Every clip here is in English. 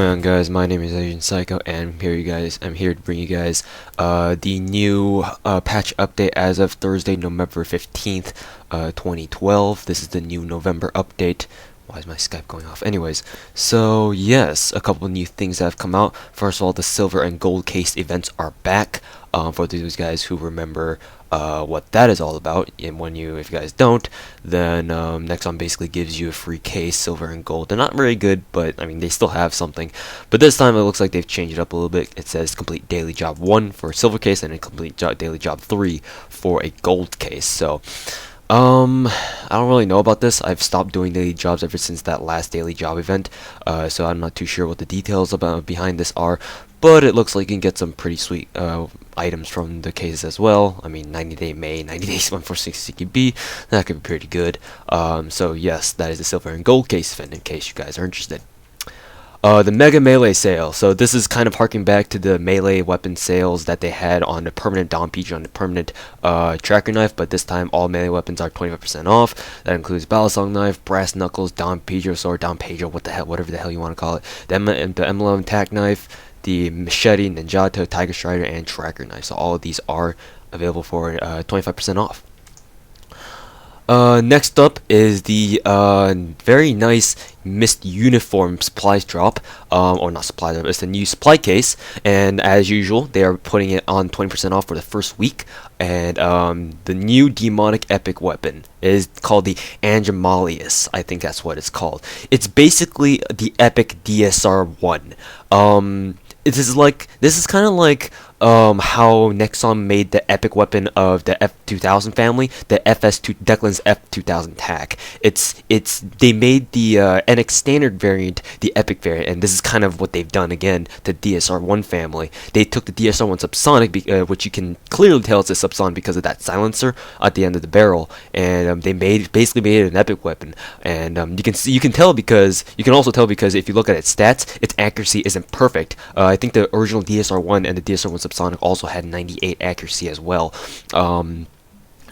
going on, guys? My name is Agent Psycho, and I'm here to bring you guys the new patch update as of Thursday, November 15th, 2012. This is the new November update. Why is my Skype going off? Anyways, so yes, a couple of new things that have come out. First of all, the silver and gold case events are back. For those guys who remember what that is all about, and if you guys don't, then Nexon basically gives you a free case, silver and gold. They're not very good, but I mean they still have something. But this time it looks like they've changed it up a little bit. It says complete daily job 1 for a silver case and a complete daily job 3 for a gold case. So I don't really know about this. I've stopped doing daily jobs ever since that last daily job event, so I'm not too sure what the details behind this are, but it looks like you can get some pretty sweet items from the cases as well. I mean, 90-day May, 90 days 146 CQB, that could be pretty good. So yes, that is the silver and gold case event in case you guys are interested. The Mega Melee sale. So this is kind of harking back to the melee weapon sales that they had on the permanent Dom Pedro and the permanent tracker knife, but this time all melee weapons are 25% off. That includes Balisong knife, brass knuckles, Dom Pedro sword, Dom Pedro, whatever the hell you want to call it. The M11 tack knife, the machete, Ninjato, Tiger Strider, and tracker knife. So all of these are available for 25% off. Next up is the very nice Mist Uniform supplies drop, or not supply drop, it's a new supply case, and as usual they are putting it on 20% off for the first week. And the new demonic epic weapon is called the Angemalius. I think that's what it's called. It's basically the epic DSR-1. This is kind of like how Nexon made the epic weapon of the F2000 family, the Declan's F2000 tack. They made the NX standard variant the epic variant, and this is kind of what they've done again to DSR-1 family. They took the DSR-1 subsonic, which you can clearly tell it's a subsonic because of that silencer at the end of the barrel, and they basically made it an epic weapon. And you can also tell because if you look at its stats, its accuracy isn't perfect. I think the original DSR-1 and the DSR-1 subsonic also had 98 accuracy as well.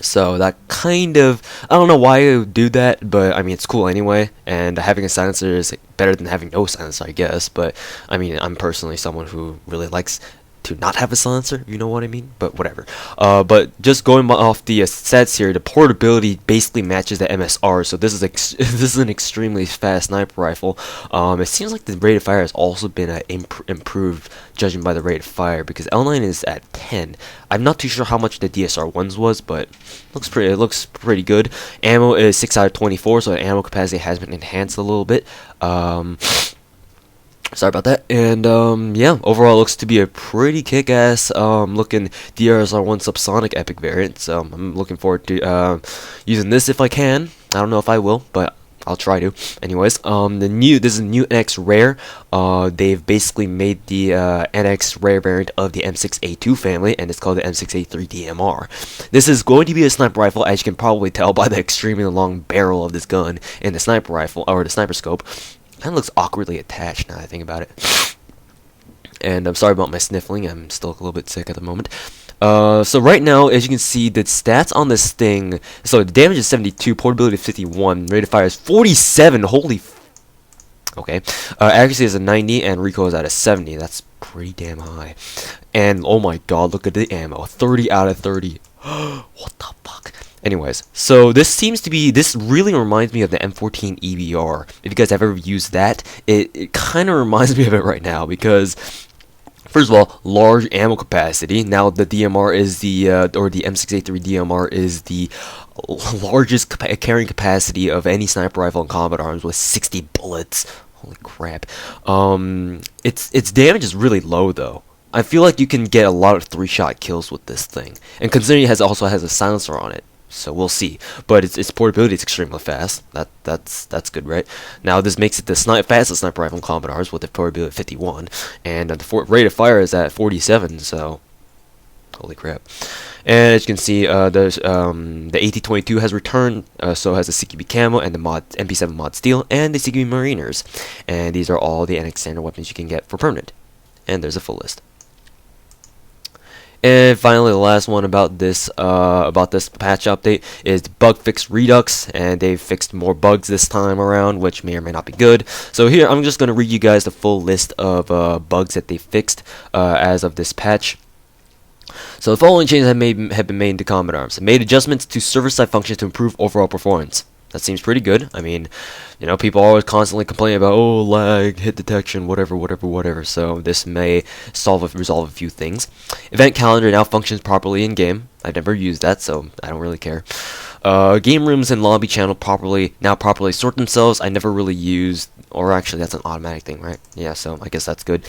So that kind of, I don't know why I would do that, but I mean it's cool anyway, and having a silencer is better than having no silencer, I guess. But I mean, I'm personally someone who really likes to not have a silencer, if you know what I mean, but whatever. But just going off the stats here, the portability basically matches the MSR, so this is an extremely fast sniper rifle. It seems like the rate of fire has also been improved, judging by the rate of fire, because L9 is at 10. I'm not too sure how much the DSR-1s was, but it looks pretty good. Ammo is 6 out of 24, so the ammo capacity has been enhanced a little bit. Sorry about that. And yeah, overall it looks to be a pretty kick-ass looking DSR-1 subsonic epic variant. So I'm looking forward to using this if I can. I don't know if I will, but I'll try to. Anyways, this is a new NX rare. They've basically made the NX rare variant of the M6A2 family, and it's called the M6A3 DMR. This is going to be a sniper rifle, as you can probably tell by the extremely long barrel of this gun and the sniper rifle, or the sniper scope. Kind of looks awkwardly attached now that I think about it. And I'm sorry about my sniffling, I'm still a little bit sick at the moment. So right now, as you can see, the stats on this thing, so the damage is 72, portability is 51, rate of fire is 47, holy okay. Accuracy is a 90, and recoil is at a 70, that's pretty damn high. And oh my god, look at the ammo, 30 out of 30. What the fuck? Anyways, so this really reminds me of the M14 EBR. If you guys have ever used that, it kind of reminds me of it right now, because first of all, large ammo capacity. Now the DMR is the M6A3 DMR is the largest carrying capacity of any sniper rifle in combat arms with 60 bullets. Holy crap. Its damage is really low though. I feel like you can get a lot of 3-shot kills with this thing, and considering it also has a silencer on it, so we'll see. But its portability is extremely fast. That's good, right? Now this makes it the fastest sniper rifle in combat arms with a portability of 51, and the rate of fire is at 47. So holy crap! And as you can see, the AT-22 has returned. So has the CQB camo and the MP7 mod steel and the CQB Mariners, and these are all the NX standard weapons you can get for permanent. And there's a full list. And finally, the last one about this patch update is bug fix Redux, and they've fixed more bugs this time around, which may or may not be good. So here, I'm just gonna read you guys the full list of bugs that they fixed as of this patch. So the following changes have been made to Common Arms. It made adjustments to server-side functions to improve overall performance. That seems pretty good. I mean, you know, people are always constantly complaining about, oh, lag, hit detection, whatever. So this may resolve a few things. Event calendar now functions properly in game. I've never used that, so I don't really care. Game rooms and lobby channel now properly sort themselves. I never really used, or actually that's an automatic thing, right? Yeah, so I guess that's good.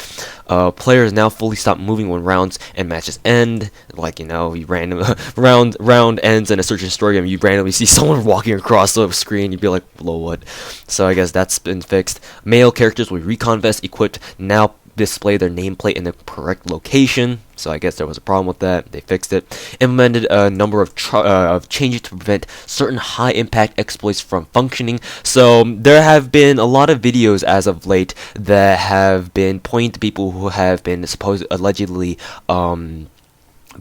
Players now fully stop moving when rounds and matches end. Like, you know, you round ends in a search and destroy game, you randomly see someone walking across the screen, you'd be like, whoa, what? So I guess that's been fixed. Male characters with recon vest equipped now display their nameplate in the correct location. So I guess there was a problem with that. They fixed it. Implemented a number of changes to prevent certain high-impact exploits from functioning. So there have been a lot of videos as of late that have been pointing to people who have been allegedly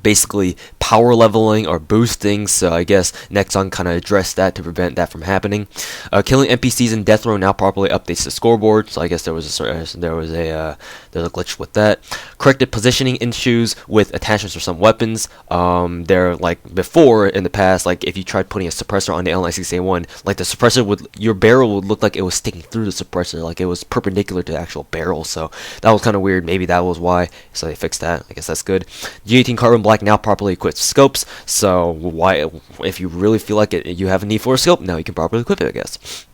basically power leveling or boosting, so I guess Nexon kind of addressed that to prevent that from happening. Killing NPCs in death row now properly updates the scoreboard, so I guess there was a glitch with that. Corrected positioning issues with attachments for some weapons. They're like before in the past, like if you tried putting a suppressor on the L96A1, like the suppressor your barrel would look like it was sticking through the suppressor, like it was perpendicular to the actual barrel, so that was kind of weird. Maybe that was why, so they fixed that. I guess that's good. G18 Carbon Black now properly equips scopes, so why, if you really feel like you have a need for a scope, now you can properly equip it, I guess.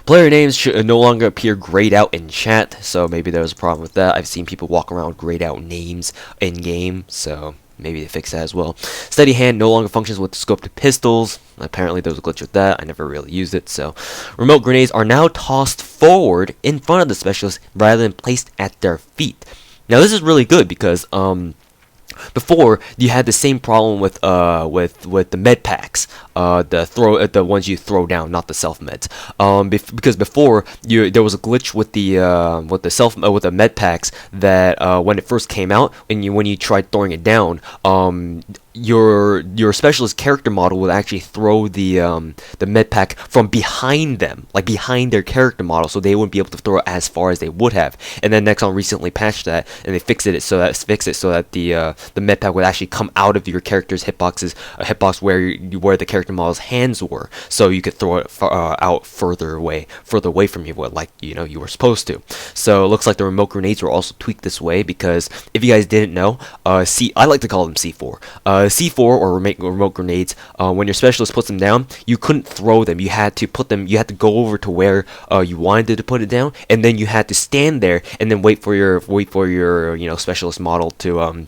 Player names should no longer appear grayed out in chat, so maybe there was a problem with that. I've seen people walk around with grayed out names in game, so maybe they fix that as well. Steady hand no longer functions with scoped pistols. Apparently there was a glitch with that. I never really used it. So remote grenades are now tossed forward in front of the specialist rather than placed at their feet. Now this is really good because before you had the same problem with the med packs, the ones you throw down, not the self meds. Because before there was a glitch with the med packs that when it first came out, and when you tried throwing it down, your specialist character model would actually throw the med pack from behind them, like behind their character model, so they wouldn't be able to throw it as far as they would have. And then Nexon recently patched that, and they fixed it so that the med pack would actually come out of your character's hitbox where the character model's hands were, so you could throw it out further away from you, like you were supposed to. So it looks like the remote grenades were also tweaked this way, because if you guys didn't know, I like to call them C4. C4 or remote grenades, when your specialist puts them down, you couldn't throw them. You had to go over to where you wanted to put it down, and then you had to stand there and then wait for your specialist model to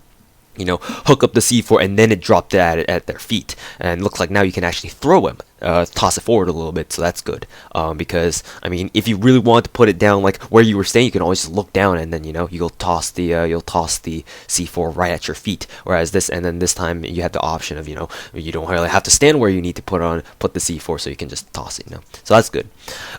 hook up the C4, and then it dropped at their feet. And it looks like now you can actually throw them, toss it forward a little bit, so that's good. Because I mean, if you really want to put it down like where you were staying, you can always just look down, and then you'll toss the C4 right at your feet. Whereas this time you have the option of you don't really have to stand where you need to put the C4, so you can just toss it. So that's good.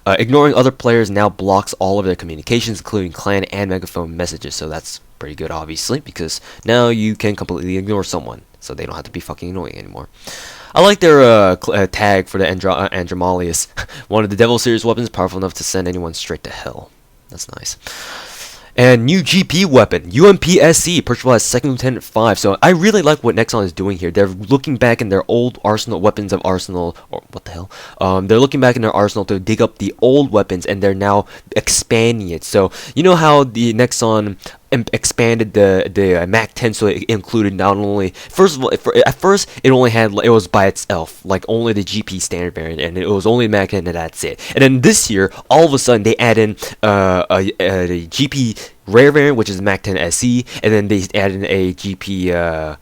Ignoring other players now blocks all of their communications, including clan and megaphone messages. So that's pretty good, obviously, because now you can completely ignore someone, so they don't have to be fucking annoying anymore. I like their tag for the Andromalius. One of the Devil Series weapons powerful enough to send anyone straight to hell. That's nice. And new GP weapon, UMP-SC, purchasable as Second Lieutenant 5. So I really like what Nexon is doing here. They're looking back in their old arsenal, weapons of arsenal, or what the hell? They're looking back in their arsenal to dig up the old weapons, and they're now expanding it. So you know how the Nexon expanded the Mac 10, so it included not only, first of all, at first it was by itself, like only the GP standard variant, and it was only Mac 10, and that's it. And then this year, all of a sudden, they add in a GP rare variant, which is Mac 10 SE, and then they add in a GP.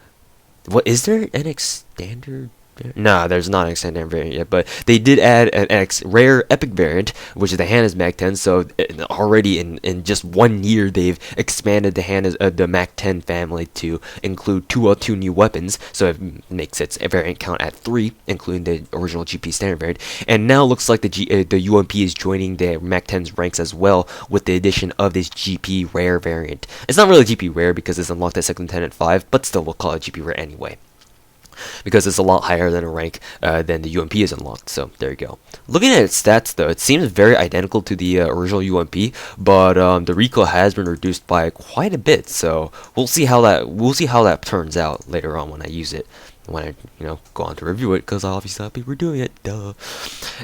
What is there? NX standard? Nah, there's not an extended variant yet, but they did add an rare epic variant, which is the Hannah's Mac 10. So already in just 1 year, they've expanded the Mac 10 family to include two new weapons. So it makes its variant count at 3, including the original GP standard variant. And now looks like the UMP is joining the Mac 10's ranks as well with the addition of this GP rare variant. It's not really GP rare because it's unlocked at 2nd Lieutenant 5, but still we'll call it GP rare anyway, because it's a lot higher than a rank than the UMP is unlocked. So there you go. Looking at its stats though, it seems very identical to the original UMP, but the recoil has been reduced by quite a bit. So we'll see how that turns out later on when I use it. When I go on to review it, because obviously I'll be redoing it. Duh.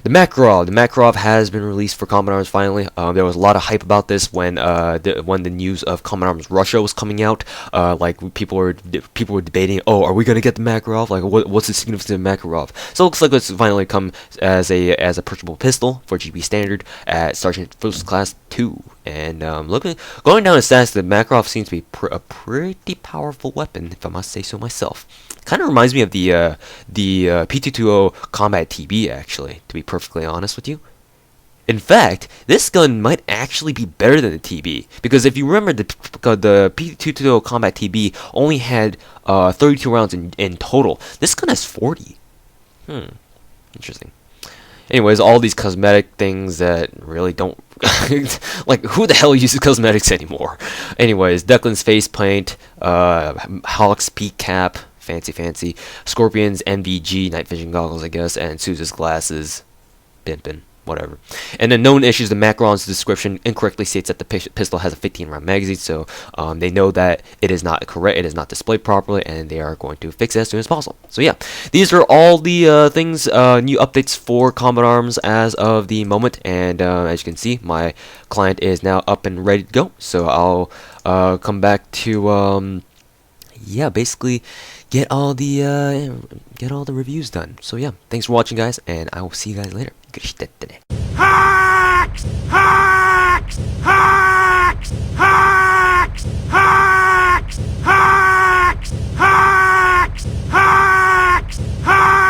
The Makarov has been released for Combat Arms finally. There was a lot of hype about this when the news of Combat Arms Russia was coming out. Like people were debating, oh, are we gonna get the Makarov? Like, what's the significance of the Makarov? So it looks like it's finally come as a purchasable pistol for GB standard at Sergeant First Class 2. And going down the stats, the Makarov seems to be a pretty powerful weapon, if I must say so myself. Kind of reminds me of the P220 Combat TB, actually, to be perfectly honest with you. In fact, this gun might actually be better than the TB, because if you remember, the P220 Combat TB only had 32 rounds in total. This gun has 40. Interesting. Anyways, all these cosmetic things that really don't like, who the hell uses cosmetics anymore? Anyways, Declan's face paint, Hawk's peak cap, fancy, Scorpion's MVG night vision goggles, I guess, and Sousa's glasses, pimpin', whatever. And the known issues, the Macaron's description incorrectly states that the pistol has a 15-round magazine, so they know that it is not correct, it is not displayed properly, and they are going to fix it as soon as possible. So yeah, these are all the things, new updates for Combat Arms as of the moment, and as you can see, my client is now up and ready to go. So I'll come back to yeah, basically get all the reviews done. So yeah, thanks for watching, guys, and I will see you guys later. Hacks! Hacks! Hacks! Hacks! Hacks! Hacks! Hacks! Hacks! Hacks!